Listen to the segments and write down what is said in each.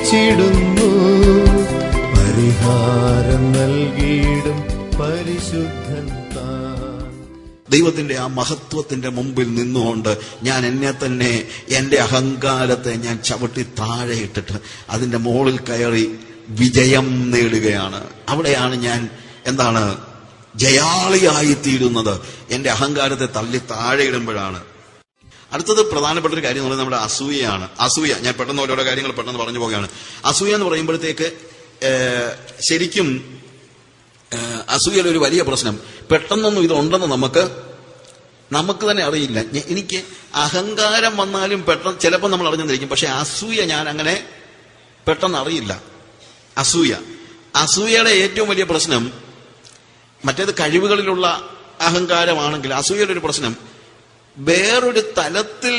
ക്ഷമിച്ചിടുന്നു, പരിഹാരം നൽകിയിടും പരിശുദ്ധൻ താൻ. ദൈവത്തിന്റെ ആ മഹത്വത്തിന്റെ മുമ്പിൽ നിന്നുകൊണ്ട് ഞാൻ എന്നെ തന്നെ, എന്റെ അഹങ്കാരത്തെ ഞാൻ ചവിട്ടി താഴെ ഇട്ടിട്ട് അതിന്റെ മുകളിൽ കയറി വിജയം നേടുകയാണ്. അവിടെയാണ് ഞാൻ ജയാളിയായിത്തീരുന്നത്. എന്റെ അഹങ്കാരത്തെ തള്ളി താഴെ ഇടുമ്പോഴാണ്. അടുത്തത് പ്രധാനപ്പെട്ട ഒരു കാര്യം എന്ന് പറയുന്നത് നമ്മുടെ അസൂയയാണ്. അസൂയ, ഞാൻ പെട്ടെന്ന് ഓരോരോ കാര്യങ്ങൾ പെട്ടെന്ന് പറഞ്ഞു പോവുകയാണ്. അസൂയ എന്ന് പറയുമ്പോഴത്തേക്ക് ശരിക്കും അസൂയയുടെ ഒരു വലിയ പ്രശ്നം, പെട്ടെന്നൊന്നും ഇതുണ്ടെന്ന് നമുക്ക് തന്നെ അറിയില്ല. എനിക്ക് അഹങ്കാരം വന്നാലും പെട്ടെന്ന് ചിലപ്പോൾ നമ്മൾ അറിഞ്ഞെന്നിരിക്കും, പക്ഷെ അസൂയ ഞാൻ അങ്ങനെ പെട്ടെന്ന് അറിയില്ല. അസൂയയുടെ ഏറ്റവും വലിയ പ്രശ്നം, മറ്റേത് കഴിവുകളിലുള്ള അഹങ്കാരമാണെങ്കിൽ അസൂയയുടെ ഒരു പ്രശ്നം, വേറൊരു തലത്തിൽ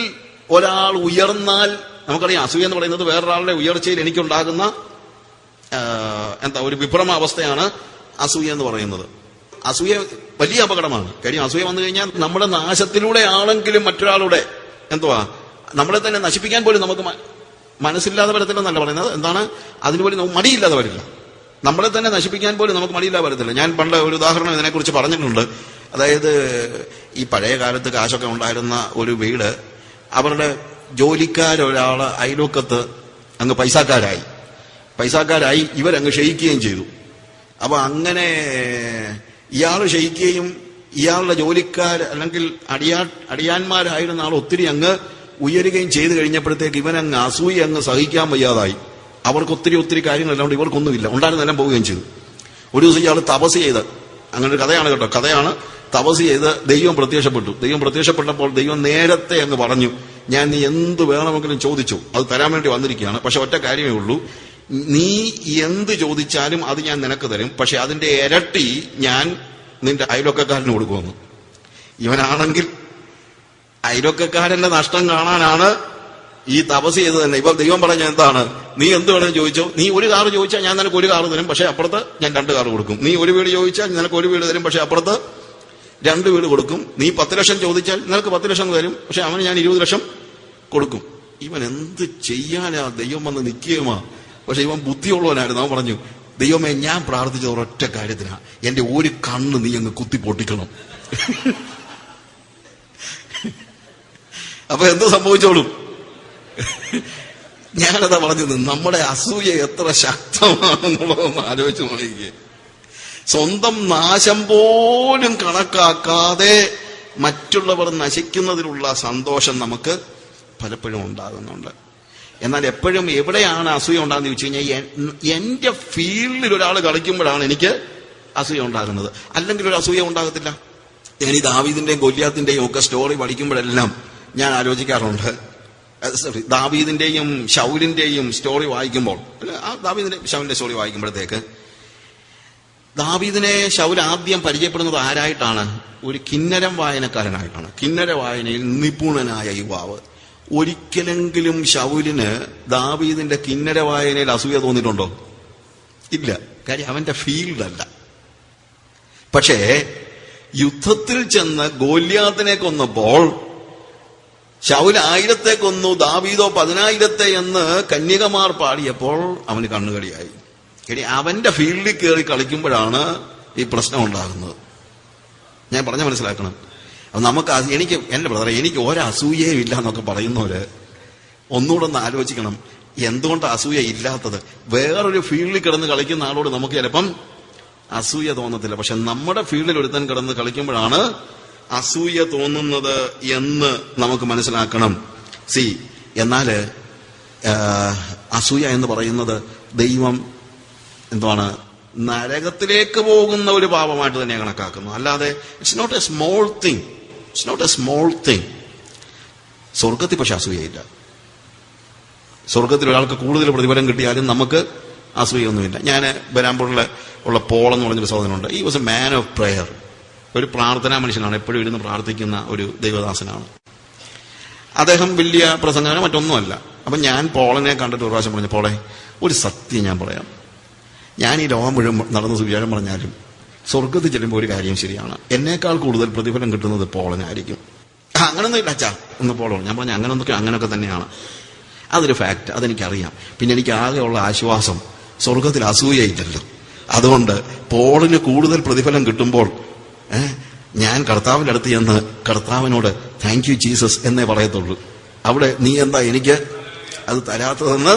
ഒരാൾ ഉയർന്നാൽ, നമുക്കറിയാം അസൂയ എന്ന് പറയുന്നത് വേറൊരാളുടെ ഉയർച്ചയിൽ എനിക്കുണ്ടാകുന്ന ഒരു വിഭ്രമാവസ്ഥയാണ് അസൂയ എന്ന് പറയുന്നത്. അസൂയ വലിയ അപകടമാണ്. കാര്യം അസൂയ വന്നു കഴിഞ്ഞാൽ നമ്മുടെ നാശത്തിലൂടെ ആണെങ്കിലും മറ്റൊരാളുടെ നമ്മളെ തന്നെ നശിപ്പിക്കാൻ പോലും നമുക്ക് മനസ്സില്ലാതെ വരത്തില്ലെന്നല്ല പറയുന്നത്. അതിനുപോലും നമുക്ക് മടിയില്ലാതെ വരില്ല. നമ്മളെ തന്നെ നശിപ്പിക്കാൻ പോലും നമുക്ക് മടിയില്ലാതെ വരത്തില്ല. ഞാൻ പണ്ട് ഒരു ഉദാഹരണം ഇതിനെക്കുറിച്ച് പറഞ്ഞിട്ടുണ്ട്. അതായത് ഈ പഴയ കാലത്ത് കാശൊക്കെ ഉണ്ടായിരുന്ന ഒരു വീട്, അവരുടെ ജോലിക്കാരൊരാള് അയൽവക്കത്ത് അങ്ങ് പൈസാക്കാരായി ഇവരങ്ങ് ക്ഷയിക്കുകയും ചെയ്തു. അപ്പൊ അങ്ങനെ ഇയാൾ ക്ഷയിക്കുകയും ഇയാളുടെ ജോലിക്കാർ അല്ലെങ്കിൽ അടിയാന്മാരായിരുന്ന ആൾ ഒത്തിരി അങ്ങ് ഉയരുകയും ചെയ്തു കഴിഞ്ഞപ്പോഴത്തേക്ക് ഇവനങ്ങ് അസൂയ അങ്ങ് സഹിക്കാൻ വയ്യാതായി. അവർക്ക് ഒത്തിരി കാര്യങ്ങളെല്ലാം ഇവർക്കൊന്നുമില്ല, ഉണ്ടായിരുന്നെല്ലാം പോവുകയും ചെയ്തു. ഒരു ദിവസം ഇയാൾ തപസ് ചെയ്ത്, അങ്ങനെ ഒരു കഥയാണ്, തപസ് ചെയ്ത് ദൈവം പ്രത്യക്ഷപ്പെട്ടപ്പോൾ ദൈവം നേരത്തെ അങ്ങ് പറഞ്ഞു, ഞാൻ നീ എന്ത് വേണമെങ്കിലും ചോദിച്ചു, അത് തരാൻ വേണ്ടി വന്നിരിക്കുകയാണ്. പക്ഷെ ഒറ്റ കാര്യമേ ഉള്ളൂ, നീ എന്ത് ചോദിച്ചാലും അത് ഞാൻ നിനക്ക് തരും, പക്ഷെ അതിന്റെ ഇരട്ടി ഞാൻ നിന്റെ അയൽവക്കക്കാരന് കൊടുക്കുമെന്ന്. ഇവനാണെങ്കിൽ അയൽവക്കക്കാരന്റെ നഷ്ടം കാണാനാണ് ഈ തപസ് ചെയ്ത് തന്നെ. ഇപ്പൊ ദൈവം പറഞ്ഞ നീ എന്ത് വേണമെന്ന് ചോദിച്ചോ, നീ ഒരു കാറ് ചോദിച്ചാൽ ഞാൻ നിനക്ക് ഒരു കാറ് തരും, പക്ഷെ അപ്പുറത്ത് ഞാൻ 2 കാറ് കൊടുക്കും. നീ ഒരു വീട് ചോദിച്ചാൽ നിനക്ക് ഒരു വീട് തരും, പക്ഷെ അപ്പുറത്ത് 2 വീട് കൊടുക്കും. നീ 10 ലക്ഷം ചോദിച്ചാൽ നിനക്ക് 10 ലക്ഷം തരും, പക്ഷെ അവന് ഞാൻ 20 ലക്ഷം കൊടുക്കും. ഇവൻ എന്ത് ചെയ്യാനാ? ദൈവം വന്ന് നിൽക്കുകയുമാ. പക്ഷെ ഇവൻ ബുദ്ധിയുള്ളവനായിരുന്നു. അവൻ പറഞ്ഞു, ദൈവമേ, ഞാൻ പ്രാർത്ഥിച്ചത് ഒരൊറ്റ കാര്യത്തിനാ, എന്റെ ഒരു കണ്ണ് നീ അങ്ങ് കുത്തി പൊട്ടിക്കണം. അപ്പൊ എന്ത് സംഭവിച്ചോളും? ഞാനതാ പറഞ്ഞത്, നമ്മുടെ അസൂയ എത്ര ശക്തമാണെന്നുള്ളതൊന്ന് ആലോചിച്ച് നോക്കിക്കേ. സ്വന്തം നാശം പോലും കണക്കാക്കാതെ മറ്റുള്ളവർ നശിക്കുന്നതിലുള്ള സന്തോഷം നമുക്ക് പലപ്പോഴും ഉണ്ടാകുന്നുണ്ട്. എന്നാൽ എപ്പോഴും എവിടെയാണ് അസൂയ ഉണ്ടാകുന്ന ചോദിച്ചു കഴിഞ്ഞാൽ, എന്റെ ഫീൽഡിൽ ഒരാൾ കളിക്കുമ്പോഴാണ് എനിക്ക് അസൂയ ഉണ്ടാകുന്നത്, അല്ലെങ്കിൽ ഒരു അസൂയ ഉണ്ടാകത്തില്ല. ഞാൻ ഈ ദാവീദിന്റെയും ഗൊല്യാത്തിന്റെയും ഒക്കെ സ്റ്റോറി പഠിക്കുമ്പോഴെല്ലാം ഞാൻ ആലോചിക്കാറുണ്ട്. ദാവീദിന്റെയും ശൗലിന്റെയും സ്റ്റോറി വായിക്കുമ്പോൾ, ദാവീദിന്റെയും ശൗലിന്റെ സ്റ്റോറി വായിക്കുമ്പോഴത്തേക്ക്, ദാവീദിനെ ശൗൽ ആദ്യം പരിചയപ്പെടുന്നത് ആരായിട്ടാണ്? ഒരു കിന്നരം വായനക്കാരനായിട്ടാണ്. കിന്നര വായനയിൽ നിപുണനായ യുവാവ്. ഒരിക്കലെങ്കിലും ശൗലിന് ദാവീദിന്റെ കിന്നര വായനയിൽ അസൂയ തോന്നിയിട്ടുണ്ടോ? ഇല്ല. കാര്യം അവന്റെ ഫീൽഡല്ല. പക്ഷേ യുദ്ധത്തിൽ ചെന്ന് ഗോല്യാത്തിനെ കൊന്നപ്പോൾ ശൗൽ 1000 കൊന്നു, ദാവീദോ 10,000 എന്ന് കന്യകമാർ പാടിയപ്പോൾ അവന് കണ്ണുകടിയായി. അവന്റെ ഫീൽഡിൽ കയറി കളിക്കുമ്പോഴാണ് ഈ പ്രശ്നം ഉണ്ടാകുന്നത്. ഞാൻ പറഞ്ഞ മനസ്സിലാക്കണം. എന്റെ ബ്രദറെ, എനിക്ക് ഒരസൂയയും ഇല്ല എന്നൊക്കെ പറയുന്നവര് ഒന്നുകൂടെ ഒന്ന് ആലോചിക്കണം, എന്തുകൊണ്ട് അസൂയ ഇല്ലാത്തത്? വേറൊരു ഫീൽഡിൽ കിടന്ന് കളിക്കുന്ന ആളോട് നമുക്ക് ചിലപ്പം അസൂയ തോന്നത്തില്ല, പക്ഷെ നമ്മുടെ ഫീൽഡിൽ ഒരുത്തൻ കിടന്ന് കളിക്കുമ്പോഴാണ് അസൂയ തോന്നുന്നത് എന്ന് നമുക്ക് മനസ്സിലാക്കണം. എന്നാല് അസൂയ എന്ന് പറയുന്നത് ദൈവം നരകത്തിലേക്ക് പോകുന്ന ഒരു പാപമായിട്ട് തന്നെ കണക്കാക്കുന്നു. അല്ലാതെ it's not a small thing. സ്വർഗത്തിൽ പക്ഷെ അസൂയയില്ല. സ്വർഗത്തിൽ ഒരാൾക്ക് കൂടുതൽ പ്രതിഫലം കിട്ടിയാലും നമുക്ക് അസൂയൊന്നുമില്ല. ഞാൻ ബരാമ്പൂരിലുള്ള പോൾ എന്ന് പറഞ്ഞൊരു സഹോദരനുണ്ട്. He was a man of prayer. ഒരു പ്രാർത്ഥനാ മനുഷ്യനാണ്, എപ്പോഴും ഇരുന്ന് പ്രാർത്ഥിക്കുന്ന ഒരു ദൈവദാസനാണ്. അദ്ദേഹം വലിയ പ്രസംഗനോ മറ്റൊന്നുമല്ല. അപ്പൊ ഞാൻ പോളനെ കണ്ടിട്ട് ഒരു പ്രാവശ്യം പറഞ്ഞു, പോളെ, ഒരു സത്യം ഞാൻ പറയാം, ഞാൻ ഈ ലോകം മുഴുവൻ നടന്ന് സുവിശേഷം പറഞ്ഞാലും സ്വർഗത്തിൽ ചെല്ലുമ്പോൾ ഒരു കാര്യം ശരിയാണ്, എന്നേക്കാൾ കൂടുതൽ പ്രതിഫലം കിട്ടുന്നത് പോളനായിരിക്കും. അങ്ങനൊന്നും ഇല്ല അച്ഛാ എന്ന് പോളോ. ഞാൻ പറഞ്ഞു, അങ്ങനൊക്കെ തന്നെയാണ്. അതൊരു ഫാക്ട്, അതെനിക്കറിയാം. പിന്നെ എനിക്ക് ആകെയുള്ള ആശ്വാസം സ്വർഗത്തിൽ അസൂയയില്ലല്ലോ. അതുകൊണ്ട് പോളിന് കൂടുതൽ പ്രതിഫലം കിട്ടുമ്പോൾ ഞാൻ കർത്താവിന്റെ അടുത്ത് ചെന്ന് കർത്താവിനോട് താങ്ക് യു ജീസസ് എന്നേ പറയത്തുള്ളൂ. അവിടെ നീ എന്താ എനിക്ക് അത് തരാത്തതെന്ന്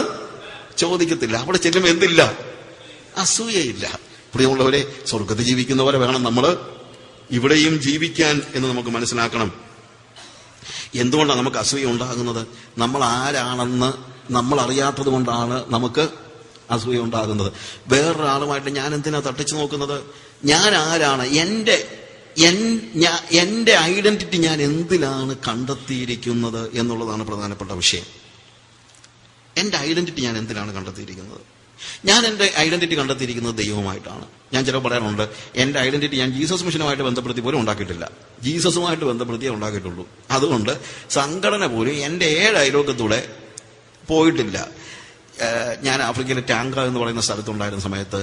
ചോദിക്കത്തില്ല. അവിടെ ചെല്ലുമ്പോൾ എന്തില്ല? അസൂയയില്ല. പ്രിയമുള്ളവരെ, സ്വർഗത്തിൽ ജീവിക്കുന്നവരെ വേണം നമ്മൾ ഇവിടെയും ജീവിക്കാൻ എന്ന് നമുക്ക് മനസ്സിലാക്കണം. എന്തുകൊണ്ടാണ് നമുക്ക് അസൂയ ഉണ്ടാകുന്നത്? നമ്മൾ ആരാണെന്ന് നമ്മൾ അറിയാത്തത് കൊണ്ടാണ് നമുക്ക് അസൂയ ഉണ്ടാകുന്നത്. വേറൊരാളുമായിട്ട് ഞാൻ എന്തിനാ തട്ടിച്ചു നോക്കുന്നത്? ഞാൻ ആരാണ്? എന്റെ ഐഡന്റിറ്റി ഞാൻ എന്തിലാണ് കണ്ടെത്തിയിരിക്കുന്നത് എന്നുള്ളതാണ് പ്രധാനപ്പെട്ട വിഷയം. എന്റെ ഐഡന്റിറ്റി ഞാൻ എന്തിനാണ് കണ്ടെത്തിയിരിക്കുന്നത്? ഞാൻ എന്റെ ഐഡന്റിറ്റി കണ്ടെത്തിയിരിക്കുന്നത് ദൈവമായിട്ടാണ്. ഞാൻ ചിലപ്പോൾ പറയാറുണ്ട്, എന്റെ ഐഡന്റിറ്റി ഞാൻ ജീസസ് മിഷനുമായിട്ട് ബന്ധപ്പെടുത്തി പോലും ഉണ്ടാക്കിയിട്ടില്ല. ജീസസുമായിട്ട് ബന്ധപ്പെടുത്തിയേ ഉണ്ടാക്കിയിട്ടുള്ളൂ. അതുകൊണ്ട് സംഘടന പോലും എന്റെ 7 അയലോക്കത്തൂടെ പോയിട്ടില്ല. ഞാൻ ആഫ്രിക്കയിലെ ടാങ്ക എന്ന് പറയുന്ന സ്ഥലത്തുണ്ടായിരുന്ന സമയത്ത്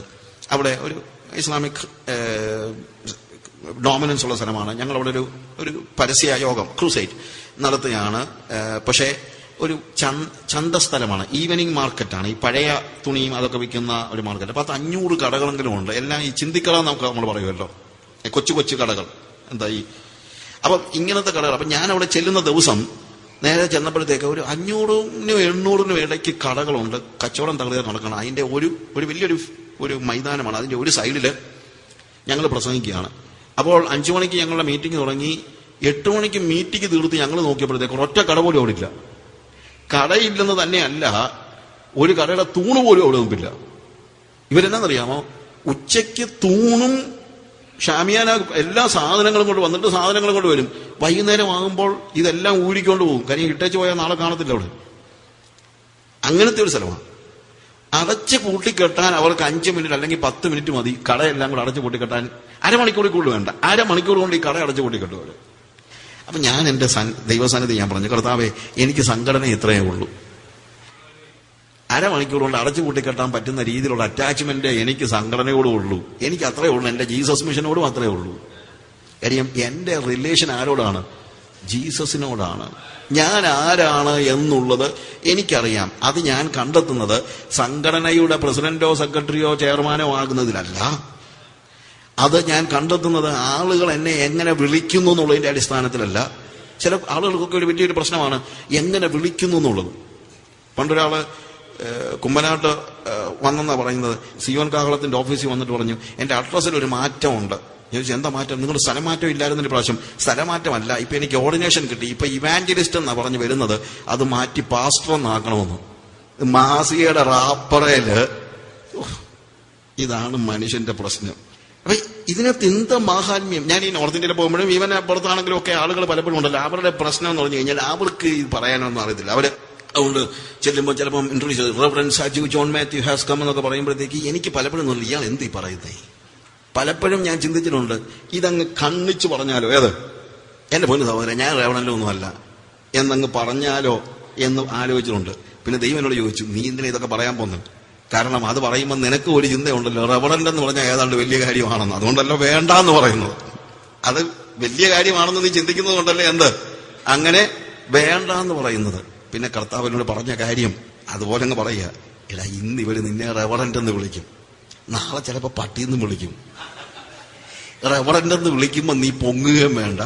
അവിടെ ഒരു ഇസ്ലാമിക് ഡോമിനൻസ് ഉള്ള സ്ഥലമാണ്. ഞങ്ങൾ അവിടെ ഒരു പരസ്യ യോഗം ക്രൂസൈഡ് നടത്തുകയാണ്. പക്ഷേ ഒരു ചന്തസ്ഥലമാണ്, ഈവനിങ് മാർക്കറ്റാണ്. ഈ പഴയ തുണിയും അതൊക്കെ വിൽക്കുന്ന ഒരു മാർക്കറ്റ്. 500 കടകളെങ്കിലും ഉണ്ട്. എല്ലാം ഈ ചിന്തിക്കട നമ്മൾ പറയുമല്ലോ, കൊച്ചു കൊച്ചു കടകൾ. എന്താ ഈ അപ്പം ഇങ്ങനത്തെ കടകൾ. അപ്പം ഞാൻ അവിടെ ചെല്ലുന്ന ദിവസം നേരെ ചെന്നപ്പോഴത്തേക്ക് ഒരു 500-നും 800-നും ഇടയ്ക്ക് കടകളുണ്ട്. കച്ചവടം തകർന്ന് നടക്കണം. അതിന്റെ ഒരു വലിയൊരു മൈതാനമാണ്. അതിന്റെ ഒരു സൈഡില് ഞങ്ങൾ പ്രസംഗിക്കുകയാണ്. അപ്പോൾ 5 മണിക്ക് ഞങ്ങളുടെ മീറ്റിംഗ് തുടങ്ങി. 8 മണിക്ക് മീറ്റിംഗ് തീർത്ത് ഞങ്ങൾ നോക്കിയപ്പോഴത്തേക്ക് ഒരൊറ്റ കട പോലും അവിടെ ഇല്ല. കടയില്ലെന്ന് തന്നെയല്ല, ഒരു കടയുടെ തൂണ് പോലും അവിടെ നിൽപ്പില്ല. ഇവരെന്നാന്നറിയാമോ? ഉച്ചയ്ക്ക് തൂണും ഷാമിയാന എല്ലാ സാധനങ്ങളും കൊണ്ട് വന്നിട്ട് സാധനങ്ങളും കൊണ്ട് വരും. വൈകുന്നേരം ആകുമ്പോൾ ഇതെല്ലാം ഊരിക്കൊണ്ട് പോകും. കാര്യം ഇട്ടേച്ച് പോയാൽ നാളെ കാണത്തില്ല അവിടെ. അങ്ങനത്തെ ഒരു സ്ഥലമാണ്. അടച്ച് പൂട്ടിക്കെട്ടാൻ അവർക്ക് 5 മിനിറ്റ് അല്ലെങ്കിൽ 10 മിനിറ്റ് മതി. കടയെല്ലാം കൂടെ അടച്ച് പൂട്ടിക്കെട്ടാൻ അരമണിക്കൂറിൽ കൂടുതൽ വേണ്ട. അരമണിക്കൂർ കൊണ്ട് ഈ കട അടച്ച് പൂട്ടിക്കെട്ടും അവർ. അപ്പൊ ഞാൻ എന്റെ ദൈവസാന്നിധ്യം ഞാൻ പറഞ്ഞു, കർത്താവേ, എനിക്ക് സംഘടന ഇത്രയേ ഉള്ളൂ. അരമണിക്കൂർ കൊണ്ട് അടച്ചു കൂട്ടിക്കെട്ടാൻ പറ്റുന്ന രീതിയിലുള്ള അറ്റാച്ച്മെന്റ് എനിക്ക് സംഘടനയോടും ഉള്ളൂ. എനിക്ക് അത്രേ ഉള്ളൂ. എന്റെ ജീസസ് മിഷനോടും അത്രേ ഉള്ളൂ. കാര്യം എന്റെ റിലേഷൻ ആരോടാണ്? ജീസസിനോടാണ്. ഞാൻ ആരാണ് എന്നുള്ളത് എനിക്കറിയാം. അത് ഞാൻ കണ്ടെത്തുന്നത് സംഘടനയുടെ പ്രസിഡന്റോ സെക്രട്ടറിയോ ചെയർമാനോ ആകുന്നതിലല്ല. അത് ഞാൻ കണ്ടെത്തുന്നത് ആളുകൾ എന്നെ എങ്ങനെ വിളിക്കുന്നു എന്നുള്ളതിന്റെ അടിസ്ഥാനത്തിലല്ല. ചില ആളുകൾക്കൊക്കെ ഒരു വലിയൊരു പ്രശ്നമാണ് എങ്ങനെ വിളിക്കുന്നു എന്നുള്ളത്. പണ്ടൊരാള് കുമ്പനാട്ട് വന്നെന്നാ പറയുന്നത്. സിയോൻ കാഹളത്തിന്റെ ഓഫീസിൽ വന്നിട്ട് പറഞ്ഞു, എന്റെ അഡ്രസ്സിൽ ഒരു മാറ്റമുണ്ട്. ചോദിച്ചു, എന്താ മാറ്റം? നിങ്ങളുടെ സ്ഥലമാറ്റം ഇല്ലായിരുന്നൊരു പ്രാവശ്യം. സ്ഥലമാറ്റമല്ല, ഇപ്പൊ എനിക്ക് ഓർഡിനേഷൻ കിട്ടി. ഇപ്പൊ ഇവാഞ്ചലിസ്റ്റ് എന്നാ പറഞ്ഞു വരുന്നത്. അത് മാറ്റി പാസ്റ്റർ എന്നാക്കണമെന്ന്. മാസികയുടെ റാപ്പറയില്. ഇതാണ് മനുഷ്യന്റെ പ്രശ്നം. അപ്പൊ ഇതിനകത്ത് എന്താ മാഹാത്മ്യം? ഞാൻ ഈ നോർത്ത് ഇന്ത്യയിൽ പോകുമ്പോഴും ഈവൻ പുറത്താണെങ്കിലും ഒക്കെ ആളുകൾ പലപ്പോഴും ഉണ്ടല്ലോ, അവരുടെ പ്രശ്നം എന്ന് പറഞ്ഞു കഴിഞ്ഞാൽ അവർക്ക് ഇത് പറയാനൊന്നും അറിയത്തില്ല. അവര് അതുകൊണ്ട് ചെല്ലുമ്പോൾ ചിലപ്പം introduce reverend Saju John Mathew has come എന്നൊക്കെ പറയുമ്പോഴത്തേക്ക് എനിക്ക് പലപ്പോഴും തോന്നില്ല, ഇയാൾ എന്ത് ഈ പറയുന്നേ. പലപ്പോഴും ഞാൻ ചിന്തിച്ചിട്ടുണ്ട്, ഇതങ്ങ് കണ്ണിച്ചു പറഞ്ഞാലോ, എന്റെ പൊന്നു സഹോദരൻ, ഞാൻ റെവറൻഡ് ഒന്നുമല്ല എന്നങ്ങ് പറഞ്ഞാലോ എന്ന് ആലോചിച്ചിട്ടുണ്ട്. പിന്നെ ദൈവം എന്നോട് ചോദിച്ചു, നീ എന്തിനാ ഇതൊക്കെ പറയാൻ പോകുന്നത്? കാരണം അത് പറയുമ്പോൾ നിനക്ക് ഒരു ചിന്തയുണ്ടല്ലോ, റെവറൻഡ് എന്ന് പറഞ്ഞാൽ ഏതാണ്ട് വലിയ കാര്യമാണെന്ന്. അതുകൊണ്ടല്ലോ വേണ്ടാന്ന് പറയുന്നത്. അത് വലിയ കാര്യമാണെന്ന് നീ ചിന്തിക്കുന്നത് കൊണ്ടല്ലേ അങ്ങനെ വേണ്ടാന്ന് പറയുന്നത്. പിന്നെ കർത്താവിനോട് പറഞ്ഞ കാര്യം അതുപോലെ അങ്ങ് പറയുക, എടാ ഇന്ന് ഇവര് നിന്നെ റെവറൻഡ് എന്ന് വിളിക്കും, നാളെ ചിലപ്പോ പട്ടിന്ന് വിളിക്കും. റെവറൻഡ് എന്ന് വിളിക്കുമ്പോൾ നീ പൊങ്ങുകയും വേണ്ട,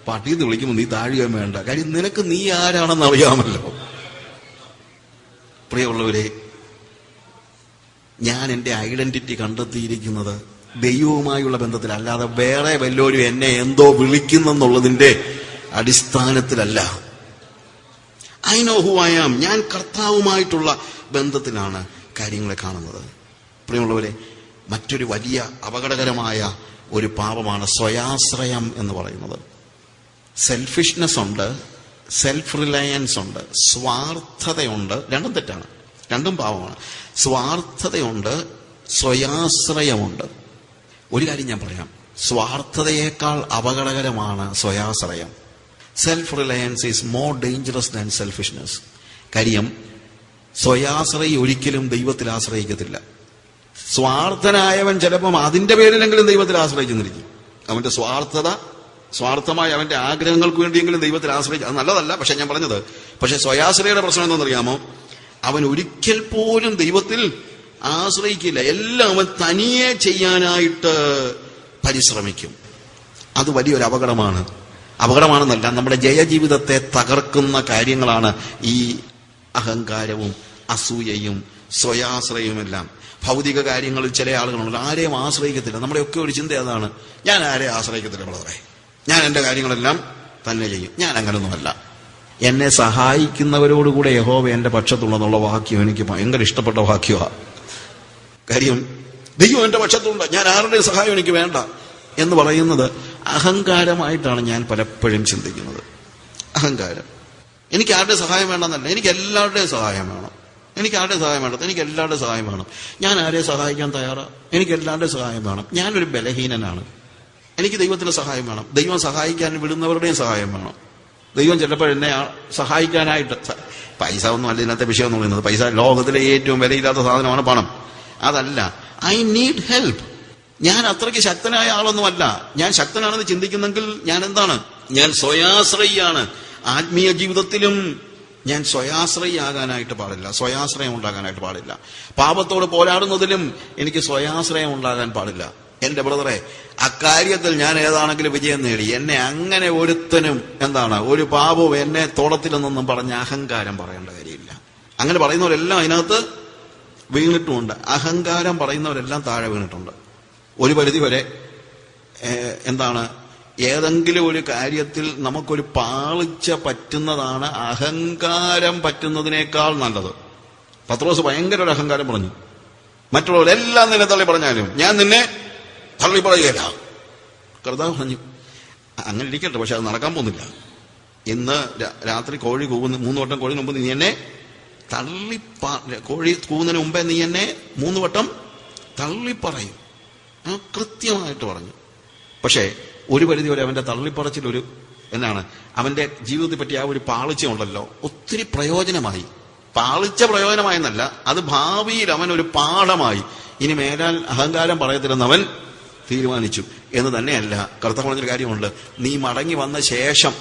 പട്ടിന്ന് വിളിക്കുമ്പോൾ നീ താഴുകയും വേണ്ട. കാര്യം നിനക്ക് നീ ആരാണെന്ന് അറിയാമല്ലോ. പ്രിയമുള്ളവരെ, ഞാൻ എന്റെ ഐഡന്റിറ്റി കണ്ടെത്തിയിരിക്കുന്നത് ദൈവവുമായുള്ള ബന്ധത്തിലല്ലാതെ വേറെ വല്ലോരും എന്നെ എന്തോ വിളിക്കുന്നെന്നുള്ളതിന്റെ അടിസ്ഥാനത്തിലല്ല. I know who I am. ഞാൻ കർത്താവുമായിട്ടുള്ള ബന്ധത്തിലാണ് കാര്യങ്ങളെ കാണുന്നത്. പ്രിയമുള്ളവരെ, മറ്റൊരു വലിയ അപകടകരമായ ഒരു പാപമാണ് സ്വയാശ്രയം എന്ന് പറയുന്നത്. സെൽഫിഷ്നെസ് ഉണ്ട്, സെൽഫ് റിലയൻസ് ഉണ്ട്, സ്വാർത്ഥതയുണ്ട്. രണ്ടും തെറ്റാണ്, രണ്ടും പാപമാണ്. സ്വാർത്ഥതയുണ്ട്, സ്വയാശ്രയമുണ്ട്. ഒരു കാര്യം ഞാൻ പറയാം, സ്വാർത്ഥതയേക്കാൾ അപകടകരമാണ് സ്വയാശ്രയം. Self reliance is more dangerous than selfishness. കാര്യം സ്വയാശ്രയി ഒരിക്കലും ദൈവത്തിൽ ആശ്രയിക്കത്തില്ല. സ്വാർത്ഥനായവൻ ചിലപ്പം അതിന്റെ പേരിലെങ്കിലും ദൈവത്തിൽ ആശ്രയിച്ചെന്നിരിക്കും. അവന്റെ സ്വാർത്ഥത സ്വാർത്ഥമായി അവന്റെ ആഗ്രഹങ്ങൾക്ക് വേണ്ടിയെങ്കിലും ദൈവത്തിൽ ആശ്രയിച്ചു, അത് നല്ലതല്ല. പക്ഷെ ഞാൻ പറഞ്ഞത്, പക്ഷെ സ്വയാശ്രയയുടെ പ്രശ്നം എന്താണെന്നറിയാമോ? അവൻ ഒരിക്കൽ പോലും ദൈവത്തിൽ ആശ്രയിക്കില്ല. എല്ലാം അവൻ തനിയെ ചെയ്യാനായിട്ട് പരിശ്രമിക്കും. അത് വലിയൊരു അപകടമാണ്. അപകടമാണെന്നല്ല, നമ്മുടെ ജയജീവിതത്തെ തകർക്കുന്ന കാര്യങ്ങളാണ് ഈ അഹങ്കാരവും അസൂയയും സ്വയാശ്രയവുമെല്ലാം. ഭൗതിക കാര്യങ്ങളിൽ ചില ആളുകളുണ്ട്, ആരെയും ആശ്രയിക്കത്തില്ല. നമ്മുടെയൊക്കെ ഒരു ചിന്ത അതാണ്, ഞാൻ ആരെയും ആശ്രയിക്കത്തില്ല ബ്രദറെ, ഞാൻ എൻ്റെ കാര്യങ്ങളെല്ലാം തന്നെ ചെയ്യും. ഞാൻ അങ്ങനൊന്നുമല്ല. എന്നെ സഹായിക്കുന്നവരോടുകൂടെ യഹോവ എൻ്റെ പക്ഷത്തുള്ളതെന്നുള്ള വാക്യം എനിക്ക് ഭയങ്കര ഇഷ്ടപ്പെട്ട വാക്യമാണ്. കാര്യം ദൈവം എൻ്റെ പക്ഷത്തുണ്ട്, ഞാൻ ആരുടെയും സഹായം എനിക്ക് വേണ്ട എന്ന് പറയുന്നത് അഹങ്കാരമായിട്ടാണ് ഞാൻ പലപ്പോഴും ചിന്തിക്കുന്നത്. അഹങ്കാരം. എനിക്ക് ആരുടെ സഹായം വേണമെന്നല്ല, എനിക്ക് എല്ലാവരുടെയും സഹായം വേണം. എനിക്ക് ആരുടെ സഹായം വേണം? എനിക്ക് എല്ലാവരുടെയും സഹായം വേണം. ഞാൻ ആരെ സഹായിക്കാൻ തയ്യാറാണ്? എനിക്ക് എല്ലാവരുടെയും സഹായം വേണം. ഞാനൊരു ബലഹീനനാണ്, എനിക്ക് ദൈവത്തിന്റെ സഹായം വേണം. ദൈവം സഹായിക്കാൻ വിടുന്നവരുടെയും സഹായം വേണം. ദൈവം ചിലപ്പോൾ എന്നെ സഹായിക്കാനായിട്ട്, പൈസ ഒന്നും അല്ല ഇന്നത്തെ വിഷയം എന്ന് പറയുന്നത്. പൈസ ലോകത്തിലെ ഏറ്റവും വിലയില്ലാത്ത സാധനമാണ് പണം. അതല്ല, ഐ നീഡ് ഹെൽപ്പ്. ഞാൻ അത്രയ്ക്ക് ശക്തനായ ആളൊന്നുമല്ല. ഞാൻ ശക്തനാണെന്ന് ചിന്തിക്കുന്നെങ്കിൽ ഞാൻ എന്താണ്? ഞാൻ സ്വയാശ്രയിയാണ്. ആത്മീയ ജീവിതത്തിലും ഞാൻ സ്വയാശ്രയിയാകാനായിട്ട് പാടില്ല, സ്വയാശ്രയം ഉണ്ടാകാനായിട്ട് പാടില്ല. പാപത്തോട് പോരാടുന്നതിലും എനിക്ക് സ്വയാശ്രയം ഉണ്ടാകാൻ പാടില്ല. എന്റെ ബ്രദറെ, അക്കാര്യത്തിൽ ഞാൻ ഏതാണെങ്കിലും വിജയം നേടി. എന്നെ അങ്ങനെ ഒരുത്തനും ഒരു പാപവും എന്നെ തോളത്തിലെന്നൊന്നും പറഞ്ഞ അഹങ്കാരം പറയേണ്ട കാര്യമില്ല. അങ്ങനെ പറയുന്നവരെല്ലാം അതിനകത്ത് വീണിട്ടുമുണ്ട്. അഹങ്കാരം പറയുന്നവരെല്ലാം താഴെ വീണിട്ടുണ്ട്. ഒരു പരിധി വരെ ഏതെങ്കിലും ഒരു കാര്യത്തിൽ നമുക്കൊരു പാളിച്ച പറ്റുന്നതാണ് അഹങ്കാരം പറ്റുന്നതിനേക്കാൾ നല്ലത്. പത്രോസ് ഭയങ്കര ഒരു അഹങ്കാരം പറഞ്ഞു. മറ്റുള്ളവരെല്ലാം നിന്നെ തള്ളി പറഞ്ഞാലും ഞാൻ നിന്നെ തള്ളി പറയുകയില്ല. കർത്താവ് പറഞ്ഞു, അങ്ങനെ ഇരിക്കട്ടെ, പക്ഷെ അത് നടക്കാൻ പോകുന്നില്ല. ഇന്ന് രാത്രി കോഴി കൂവുന്ന 3 വട്ടം കോഴി മുമ്പ് നീ എന്നെ കോഴി കൂവുന്നതിന് മുമ്പേ നീ എന്നെ 3 വട്ടം തള്ളിപ്പറയും. കൃത്യമായിട്ട് പറഞ്ഞു. പക്ഷേ ഒരു പരിധി വരെ അവന്റെ തള്ളിപ്പറച്ചിലൊരു അവന്റെ ജീവിതത്തെ പറ്റി ആ ഒരു പാളിച്ച ഉണ്ടല്ലോ, ഒത്തിരി പ്രയോജനമായി. പാളിച്ച പ്രയോജനമായെന്നല്ല, അത് ഭാവിയിൽ അവൻ ഒരു പാഠമായി. ഇനി മേലാൽ അഹങ്കാരം പറയത്തില്ലെന്ന് അവൻ തീരുമാനിച്ചു എന്ന് തന്നെയല്ല. കർത്താവ് പറഞ്ഞൊരു കാര്യമുണ്ട്, നീ മടങ്ങി വന്ന ശേഷം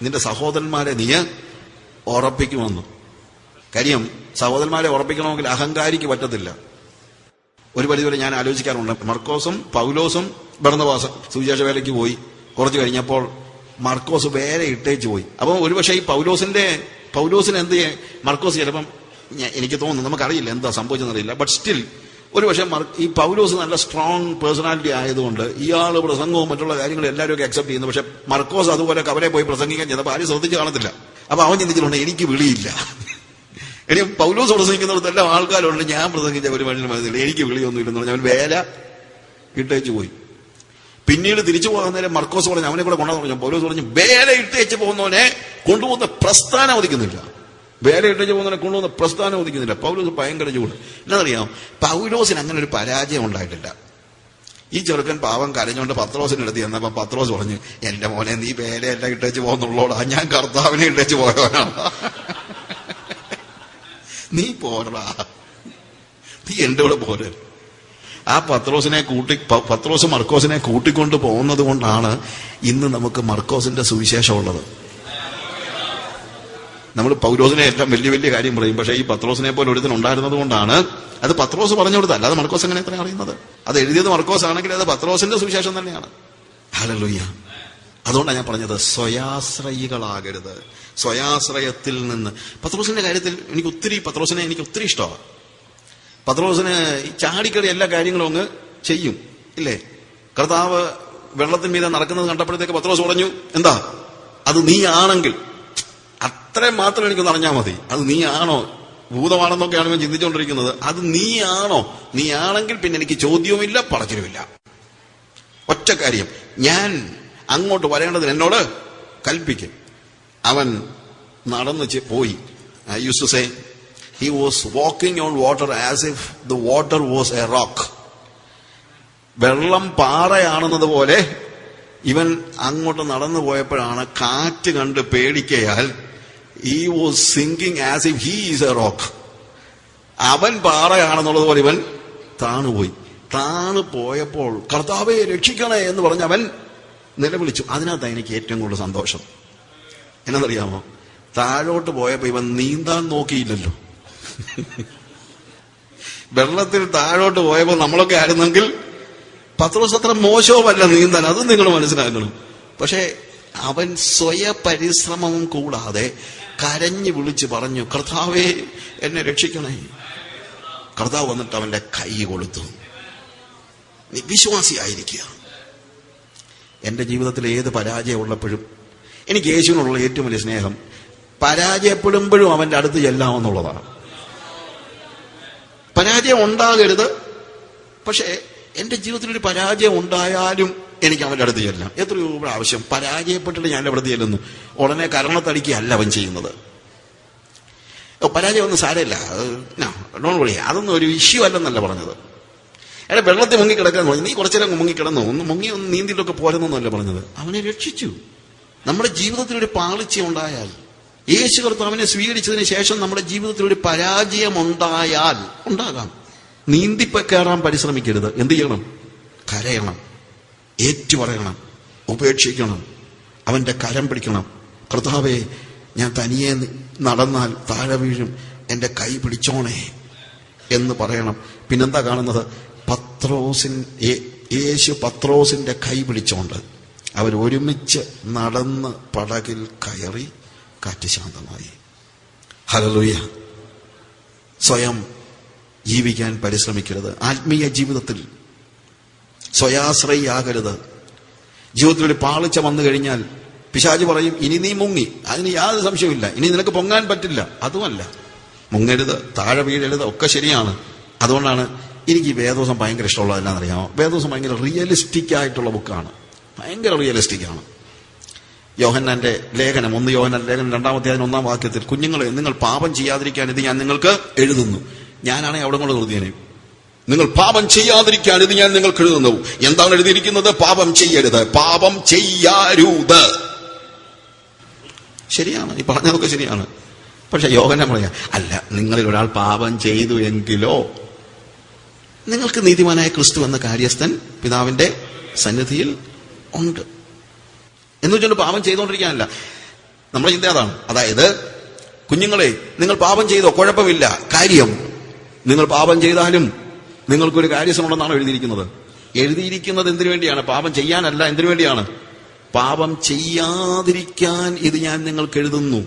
നിന്റെ സഹോദരന്മാരെ നീ ഉറപ്പിക്കുമെന്നു. കാര്യം സഹോദരന്മാരെ ഉറപ്പിക്കണമെങ്കിൽ അഹങ്കാരിക്ക് പറ്റത്തില്ല. ഒരു പരിധിവരെ ഞാൻ ആലോചിക്കാറുണ്ട്, മർക്കോസും പൗലോസും ബർന്നബാസും സുവിശേഷ വേലയ്ക്ക് പോയി. കുറച്ച് കഴിഞ്ഞപ്പോൾ മർക്കോസ് വേറെ ഇട്ടേച്ച് പോയി. അപ്പം ഒരുപക്ഷെ ഈ പൗലോസിന് എന്ത് മർക്കോസ് ചിലപ്പം, എനിക്ക് തോന്നുന്നു, നമുക്കറിയില്ല എന്താ സംഭവിച്ചെന്നറിയില്ല, ബട്ട് സ്റ്റിൽ ഒരുപക്ഷെ ഈ പൗലോസ് നല്ല സ്ട്രോങ് പേഴ്സണാലിറ്റി ആയതുകൊണ്ട് ഇയാൾ പ്രസംഗവും മറ്റുള്ള കാര്യങ്ങളും എല്ലാവരും ഒക്കെ അക്സെപ്റ്റ് ചെയ്യുന്നു. പക്ഷെ മർക്കോസ് അതുപോലെ കവരെ പോയി പ്രസംഗിക്കാൻ ചെന്നപ്പോൾ ആരും ശ്രദ്ധിച്ച് കാണത്തില്ല. അപ്പൊ അവൻ ചിന്തിച്ചിട്ടുണ്ട്, എനിക്ക് വിളിയില്ല. ഇനി പൗലോസ് പ്രസംഗിക്കുന്നിടത്തെല്ലാം ആൾക്കാരുണ്ട്, ഞാൻ പ്രസംഗിച്ച ഒരു മനുഷ്യന് മനസ്സില്ല, എനിക്ക് വിളിയൊന്നും ഇല്ലെന്ന് പറഞ്ഞാൽ അവൻ വേല ഇട്ടേച്ച് പോയി. പിന്നീട് തിരിച്ചു പോകാൻ നേരം മർക്കോസ് പറഞ്ഞു, അവനെ കൂടെ കൊണ്ടുവന്നു പറഞ്ഞു. പൗലോസ് പറഞ്ഞു, വേല ഇട്ടേച്ച് പോകുന്നവനെ കൊണ്ടുപോകുന്ന പ്രസ്ഥാനം ഒതുക്കുന്നില്ല. വേല ഇട്ടേച്ച് പോകുന്നവനെ കൊണ്ടുപോകുന്ന പ്രസ്ഥാനം ഒതുക്കുന്നില്ല. പൗലോസ് ഭയങ്കര ചൂട്. എന്നറിയാം, പൗലോസിന് അങ്ങനെ ഒരു പരാജയം ഉണ്ടായിട്ടില്ല. ഈ ചെറുക്കൻ പാവം കരഞ്ഞുകൊണ്ട് പത്രോസിന്റെ അടുത്ത് ചെന്നപ്പോ പത്രോസ് പറഞ്ഞു, എന്റെ മോനെ, നീ വേലയെല്ലാം ഇട്ടേച്ച് പോകുന്നുള്ളോടാ, ഞാൻ കർത്താവിനെ ഇട്ടേച്ച് പോയവനാണ്. നീ പോരടാ, നീ എന്റെ കൂടെ പോര്. ആ പത്രോസ് മർക്കോസിനെ കൂട്ടിക്കൊണ്ട് പോകുന്നത് കൊണ്ടാണ് ഇന്ന് നമുക്ക് മർക്കോസിന്റെ സുവിശേഷം ഉള്ളത്. നമ്മൾ പൗലോസിനെ എല്ലാം വലിയ വലിയ കാര്യം പറയും, പക്ഷെ ഈ പത്രോസിനെ പോലെ ഒരുത്തനുണ്ടായിരുന്നത് കൊണ്ടാണ്. അത് പത്രോസ് പറഞ്ഞു കൊടുത്ത, അല്ലാതെ മർക്കോസ് എങ്ങനെ എത്ര അറിയുന്നത്? അത് എഴുതിയത് മർക്കോസ് ആണെങ്കിൽ അത് പത്രോസിന്റെ സുവിശേഷം തന്നെയാണ്. ഹല്ലേലൂയ. അതുകൊണ്ടാണ് ഞാൻ പറഞ്ഞത്, സ്വയാശ്രയികളാകരുത്. സ്വയാശ്രയത്തിൽ നിന്ന് പത്രോസിന്റെ കാര്യത്തിൽ പത്രോസിനെ എനിക്ക് ഒത്തിരി ഇഷ്ടമാണ്. പത്രോസിന് ചാടിക്കടി എല്ലാ കാര്യങ്ങളും അങ്ങ് ചെയ്യും, ഇല്ലേ? കർത്താവ് വെള്ളത്തിന് മീതെ നടക്കുന്നത് കണ്ടപ്പോഴത്തേക്ക് പത്രോസ് പറഞ്ഞു, എന്താ അത് നീ ആണെങ്കിൽ, അത്രയും മാത്രം എനിക്കൊന്ന് അറിഞ്ഞാൽ മതി, അത് നീ ആണോ, ഭൂതമാണെന്നൊക്കെയാണ് ഞാൻ ചിന്തിച്ചുകൊണ്ടിരിക്കുന്നത്, അത് നീ ആണോ? നീ ആണെങ്കിൽ പിന്നെ എനിക്ക് ചോദ്യവുമില്ല, പറച്ചിലുമില്ല. ഒറ്റ കാര്യം, ഞാൻ അങ്ങോട്ട് വരേണ്ടതിന് എന്നോട് കൽപ്പിക്കും. അവൻ നടന്നു പോയി. I used to say he was walking on water as if the water was a rock. വെള്ളം പാറയാണെന്നതുപോലെ ഇവൻ അങ്ങോട്ട് നടന്നു പോയപ്പോഴാണ് കാറ്റ് കണ്ട് പേടിക്കയാൽ he was sinking as if he is a rock. അവൻ പാറയാണെന്നുള്ളതുപോലെ ഇവൻ താണുപോയി. താണു പോയപ്പോൾ കർത്താവേ രക്ഷിക്കണേ എന്ന് പറഞ്ഞ് അവൻ നിലവിളിച്ചു. അതിനകത്താണ് എനിക്ക് ഏറ്റവും കൂടുതൽ സന്തോഷം. എന്നറിയാമോ? താഴോട്ട് പോയപ്പോ ഇവൻ നീന്താൻ നോക്കിയില്ലല്ലോ. വെള്ളത്തിൽ താഴോട്ട് പോയപ്പോ നമ്മളൊക്കെ ആയിരുന്നെങ്കിൽ പത്രോസ് അത്ര മോശവുമല്ല നീന്താൻ, അതും നിങ്ങൾ മനസ്സിലാക്കണം. പക്ഷെ അവൻ സ്വയപരിശ്രമവും കൂടാതെ കരഞ്ഞു വിളിച്ച് പറഞ്ഞു, കർത്താവേ എന്നെ രക്ഷിക്കണേ. കർത്താവ് വന്നിട്ട് അവന്റെ കൈ കൊടുത്തു. നീ വിശ്വാസിയായിരിക്കുക. എന്റെ ജീവിതത്തിൽ ഏത് പരാജയം ഉള്ളപ്പോഴും എനിക്ക് യേശുവിനുള്ള ഏറ്റവും വലിയ സ്നേഹം പരാജയപ്പെടുമ്പോഴും അവന്റെ അടുത്ത് ചെല്ലാമെന്നുള്ളതാണ്. പരാജയം ഉണ്ടാകരുത്, പക്ഷേ എന്റെ ജീവിതത്തിൽ ഒരു പരാജയം ഉണ്ടായാലും എനിക്ക് അവന്റെ അടുത്ത് ചെല്ലാം. എത്രയോ പ്രാവശ്യം പരാജയപ്പെട്ടിട്ട് ഞാൻ അടുത്ത് ചെല്ലുന്നു. ഉടനെ കരണത്തടിക്കുകയല്ല അവൻ ചെയ്യുന്നത്. പരാജയം ഒന്നും സാരമില്ല, അതൊന്നും ഒരു ഇഷ്യൂ അല്ലെന്നല്ല പറഞ്ഞത്. എടാ വെള്ളത്തിൽ മുങ്ങിക്കിടക്കാൻ പറഞ്ഞു, നീ കുറച്ചേരം മുങ്ങിക്കിടന്നു, ഒന്ന് നീന്തിയിട്ടൊക്കെ പോരെന്നൊന്നുമല്ല പറഞ്ഞത്. അവനെ രക്ഷിച്ചു. നമ്മുടെ ജീവിതത്തിൽ ഒരു പാളിച്ച ഉണ്ടായാൽ, യേശു കർത്താവിനെ സ്വീകരിച്ചതിന് ശേഷം നമ്മുടെ ജീവിതത്തിൽ ഒരു പരാജയം ഉണ്ടാകാം. നീന്തിപ്പക്കയറാൻ പരിശ്രമിക്കരുത്. എന്ത് ചെയ്യണം? കരയണം, ഏറ്റുപറയണം, ഉപേക്ഷിക്കണം, അവന്റെ കരം പിടിക്കണം. കർത്താവേ, ഞാൻ തനിയെ നടന്നാൽ താഴെ വീഴും, എന്റെ കൈ പിടിച്ചോണേ എന്ന് പറയണം. പിന്നെന്താ കാണുന്നത്? യേശു പത്രോസിന്റെ കൈ പിടിച്ചോണ്ട് അവരൊരുമിച്ച് നടന്ന് പടകിൽ കയറി. കാറ്റ് ശാന്തമായി. ഹല്ലേലൂയ. സ്വയം ജീവിക്കാൻ പരിശ്രമിക്കരുത്. ആത്മീയ ജീവിതത്തിൽ സ്വയാശ്രയിയാകരുത്. ജീവിതത്തിൽ ഒരു പാളിച്ച വന്നു കഴിഞ്ഞാൽ പിശാച് പറയും, ഇനി നീ മുങ്ങി, അതിന് യാതൊരു സംശയമില്ല, ഇനി നിനക്ക് പൊങ്ങാൻ പറ്റില്ല. അതുമല്ല, മുങ്ങരുത്, താഴെ വീഴരുത്, ഒക്കെ ശരിയാണ്. അതുകൊണ്ടാണ് എനിക്ക് ഈ വേദോസം ഭയങ്കര ഇഷ്ടമുള്ളത്. എന്നാണെന്നറിയാമോ? വേദോസം ഭയങ്കര റിയലിസ്റ്റിക് ആയിട്ടുള്ള ബുക്കാണ്, ഭയങ്കര റിയലിസ്റ്റിക് ആണ്. യോഹന്നാന്റെ ലേഖനം, 1 യോഹന്നാൻ ലേഖനം 2-ാം വാക്യത്തിൽ, കുഞ്ഞുങ്ങളെ നിങ്ങൾ പാപം ചെയ്യാതിരിക്കാൻ ഇത് ഞാൻ നിങ്ങൾക്ക് എഴുതുന്നു. ഞാനാണെങ്കിൽ അവിടെ കൊണ്ട് നിർത്തിയേനെ. നിങ്ങൾ പാപം ചെയ്യാതിരിക്കാൻ ഇത് ഞാൻ നിങ്ങൾക്ക് എഴുതുന്നു. എന്താണ് എഴുതിയിരിക്കുന്നത്? പാപം ചെയ്യരുത്, പാപം ചെയ്യരുത്. ശരിയാണ്, ഈ പറഞ്ഞതൊക്കെ ശരിയാണ്. പക്ഷെ യോഹന്നാൻ പറയാ, അല്ല, നിങ്ങളിൽ ഒരാൾ പാപം ചെയ്തു എങ്കിലോ നിങ്ങൾക്ക് നീതിമാനായ ക്രിസ്തു എന്ന കാര്യസ്ഥൻ പിതാവിന്റെ സന്നിധിയിൽ ഉണ്ട്. എന്ന് വെച്ചുകൊണ്ട് പാപം ചെയ്തുകൊണ്ടിരിക്കാനല്ല. നമ്മുടെ ചിന്ത അതാണ്. അതായത്, കുഞ്ഞുങ്ങളെ നിങ്ങൾ പാപം ചെയ്തോ, കുഴപ്പമില്ല. കാര്യം, നിങ്ങൾ പാപം ചെയ്താലും നിങ്ങൾക്കൊരു കാര്യസമുണ്ടെന്നാണ് എഴുതിയിരിക്കുന്നത്. എഴുതിയിരിക്കുന്നത് എന്തിനു വേണ്ടിയാണ്? പാപം ചെയ്യാനല്ല. എന്തിനു വേണ്ടിയാണ്? പാപം ചെയ്യാതിരിക്കാൻ ഇത് ഞാൻ നിങ്ങൾക്ക് എഴുതുന്നു.